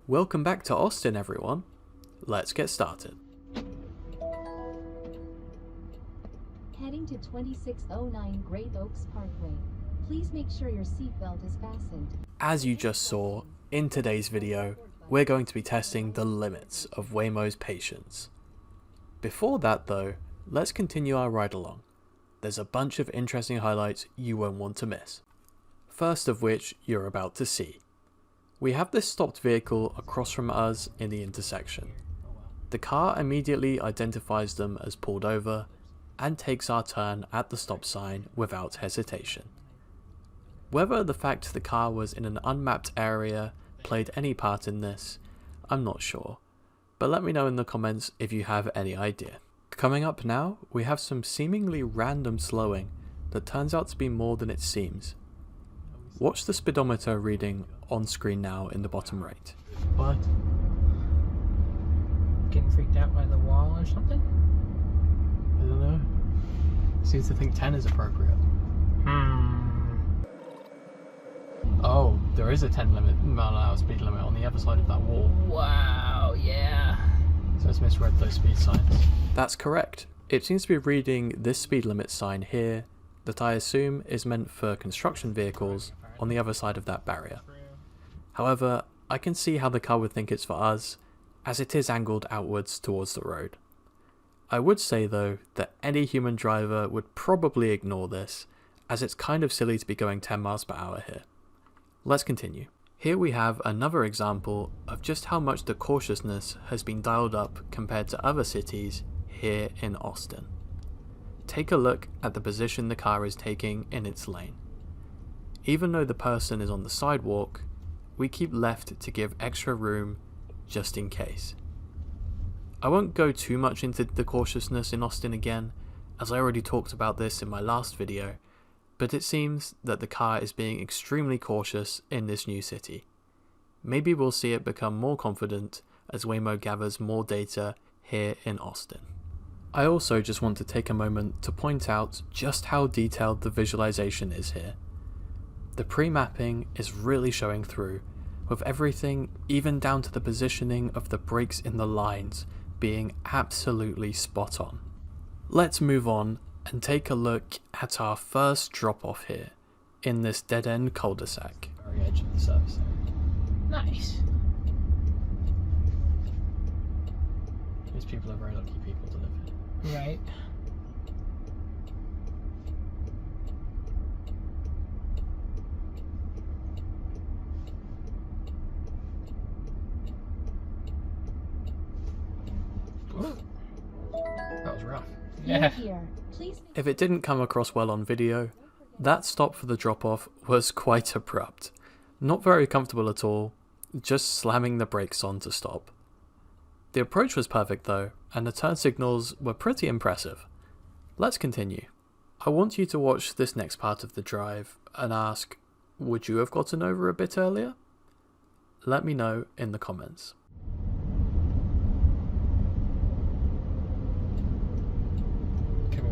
Welcome back to Austin, everyone. Let's get started. Heading to 2609 Great Oaks Parkway. Please make sure your seatbelt is fastened. As you just saw, in today's video, we're going to be testing the limits of Waymo's patience. Before that though, let's continue our ride along. There's a bunch of interesting highlights you won't want to miss. First of which you're about to see. We have this stopped vehicle across from us in the intersection. The car immediately identifies them as pulled over and takes our turn at the stop sign without hesitation. Whether the fact the car was in an unmapped area played any part in this, I'm not sure, but let me know in the comments if you have any idea. Coming up now, we have some seemingly random slowing that turns out to be more than it seems. Watch the speedometer reading on screen now in the bottom right. What? Getting freaked out by the wall or something? I don't know. Seems to think 10 is appropriate. Oh, there is a 10 mile an hour speed limit on the other side of that wall. Wow, yeah. So it's misread those speed signs. That's correct. It seems to be reading this speed limit sign here that I assume is meant for construction vehicles on the other side of that barrier. However, I can see how the car would think it's for us, as it is angled outwards towards the road. I would say though that any human driver would probably ignore this, as it's kind of silly to be going 10 miles per hour here. Let's continue. Here we have another example of just how much the cautiousness has been dialed up compared to other cities here in Austin. Take a look at the position the car is taking in its lane. Even though the person is on the sidewalk, we keep left to give extra room just in case. I won't go too much into the cautiousness in Austin again, as I already talked about this in my last video, but it seems that the car is being extremely cautious in this new city. Maybe we'll see it become more confident as Waymo gathers more data here in Austin. I also just want to take a moment to point out just how detailed the visualization is here. The pre-mapping is really showing through, with everything, even down to the positioning of the brakes in the lines, being absolutely spot on. Let's move on and take a look at our first drop off here, in this dead-end cul-de-sac. Very edge of the surface area. Nice. These people are very lucky people to live here. Right. That was rough. Yeah. If it didn't come across well on video, that stop for the drop-off was quite abrupt. Not very comfortable at all, just slamming the brakes on to stop. The approach was perfect though, and the turn signals were pretty impressive. Let's continue. I want you to watch this next part of the drive and ask, would you have gotten over a bit earlier? Let me know in the comments.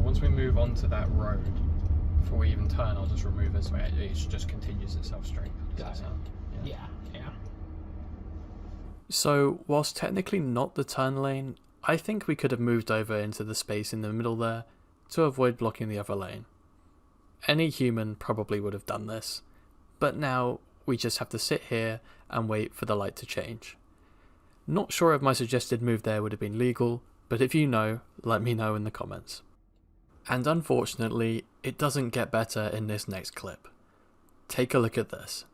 Once we move on to that road, before we even turn, I'll just remove it so it just continues itself straight. Yeah. So, whilst technically not the turn lane, I think we could have moved over into the space in the middle there to avoid blocking the other lane. Any human probably would have done this, but now we just have to sit here and wait for the light to change. Not sure if my suggested move there would have been legal, but if you know, let me know in the comments. And unfortunately, it doesn't get better in this next clip. Take a look at this.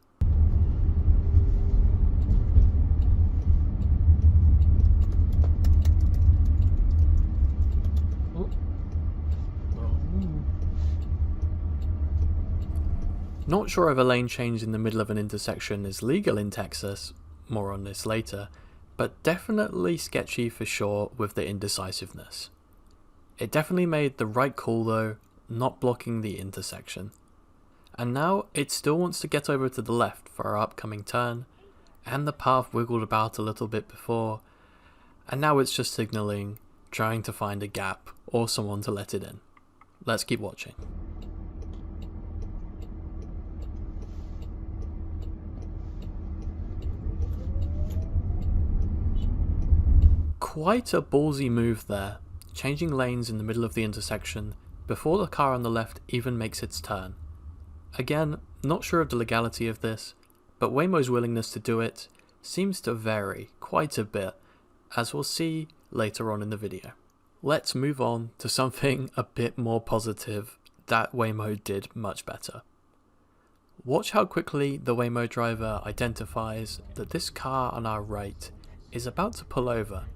Not sure if a lane change in the middle of an intersection is legal in Texas, more on this later, but definitely sketchy for sure with the indecisiveness. It definitely made the right call though, not blocking the intersection. And now it still wants to get over to the left for our upcoming turn, and the path wiggled about a little bit before, and now it's just signalling, trying to find a gap or someone to let it in. Let's keep watching. Quite a ballsy move there, changing lanes in the middle of the intersection before the car on the left even makes its turn. Again, not sure of the legality of this, but Waymo's willingness to do it seems to vary quite a bit, as we'll see later on in the video. Let's move on to something a bit more positive that Waymo did much better. Watch how quickly the Waymo driver identifies that this car on our right is about to pull over,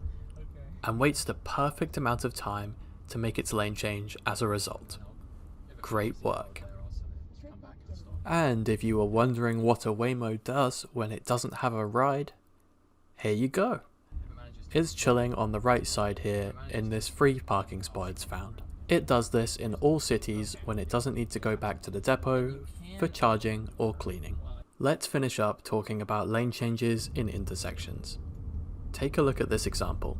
and waits the perfect amount of time to make its lane change as a result. Great work. And if you were wondering what a Waymo does when it doesn't have a ride, here you go. It's chilling on the right side here in this free parking spot it's found. It does this in all cities when it doesn't need to go back to the depot for charging or cleaning. Let's finish up talking about lane changes in intersections. Take a look at this example.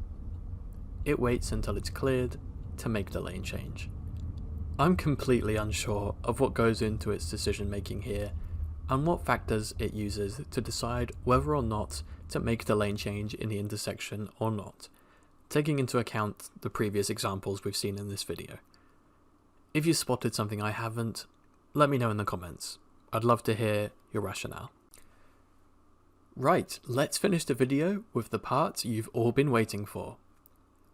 It waits until it's cleared to make the lane change. I'm completely unsure of what goes into its decision making here and what factors it uses to decide whether or not to make the lane change in the intersection or not, taking into account the previous examples we've seen in this video. If you spotted something I haven't, let me know in the comments. I'd love to hear your rationale. Right, let's finish the video with the part you've all been waiting for.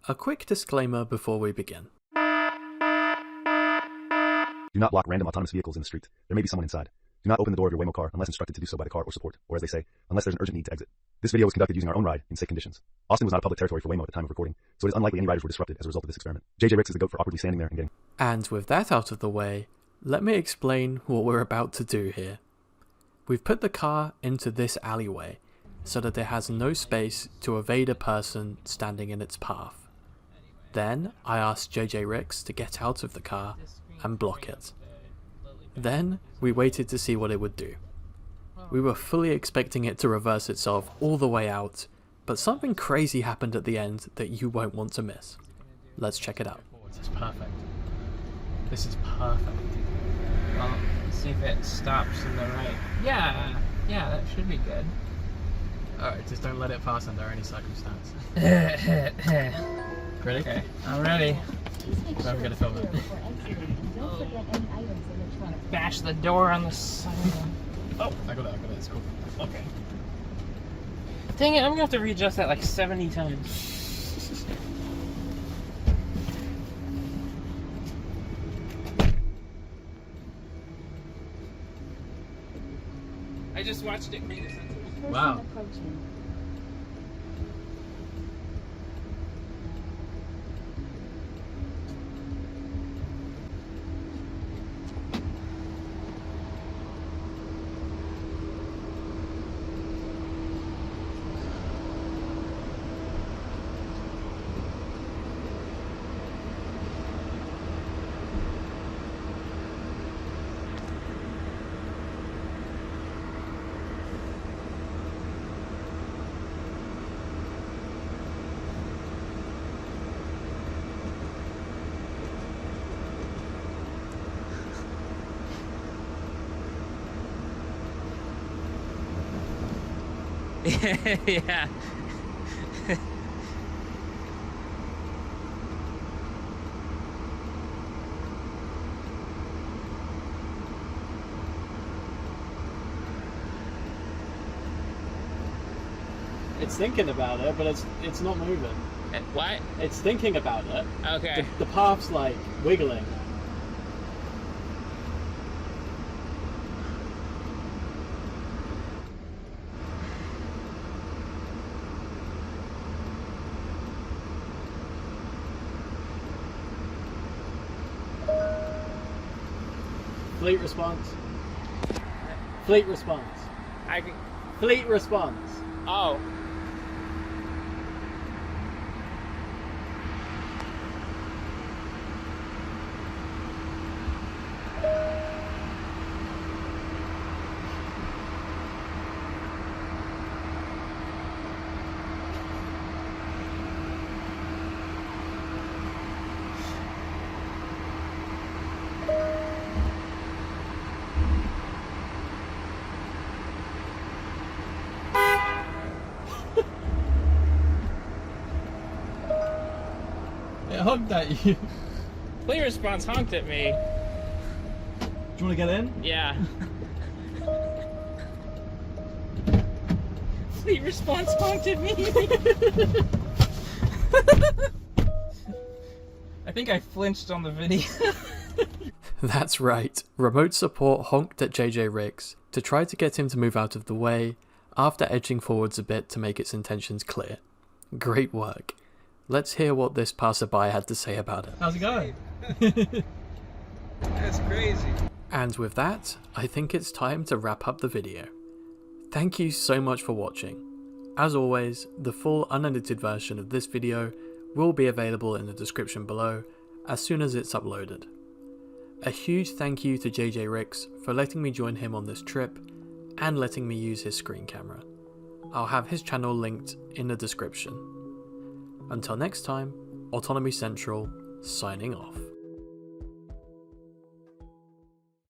A quick disclaimer before we begin. Do not block random autonomous vehicles in the street. There may be someone inside. Do not open the door of your Waymo car unless instructed to do so by the car or support, or as they say, unless there's an urgent need to exit. This video was conducted using our own ride in safe conditions. Austin was not a public territory for Waymo at the time of recording, so it is unlikely any riders were disrupted as a result of this experiment. JJ Ricks is the goat for awkwardly standing there and getting... And with that out of the way, let me explain what we're about to do here. We've put the car into this alleyway so that it has no space to evade a person standing in its path. Then I asked JJ Ricks to get out of the car and block it. Then we waited to see what it would do. We were fully expecting it to reverse itself all the way out, but something crazy happened at the end that you won't want to miss. Let's check it out. This is perfect. This is perfect. Well, let's see if it stops in the right. Yeah, that should be good. Alright, just don't let it pass under any circumstance. Ready? Okay, I'm ready. I'm gonna film it. Don't forget any items in the trunk. Bash the door on the side. Oh, I got it, it's cool. Okay. Dang it, I'm gonna have to readjust that like 70 times. I just watched it make sense. Wow. Approaching. Yeah. It's thinking about it, but it's not moving. What? It's thinking about it. Okay. The path's like wiggling. Fleet response. Fleet response. Fleet response. Oh. honked at you. Fleet response honked at me. Do you want to get in? Yeah. Fleet response honked at me. I think I flinched on the video. That's right, remote support honked at JJ Ricks to try to get him to move out of the way after edging forwards a bit to make its intentions clear. Great work. Let's hear what this passerby had to say about it. How's it going? That's crazy. And with that, I think it's time to wrap up the video. Thank you so much for watching. As always, the full unedited version of this video will be available in the description below as soon as it's uploaded. A huge thank you to JJ Ricks for letting me join him on this trip and letting me use his screen camera. I'll have his channel linked in the description. Until next time, Autonomy Central signing off.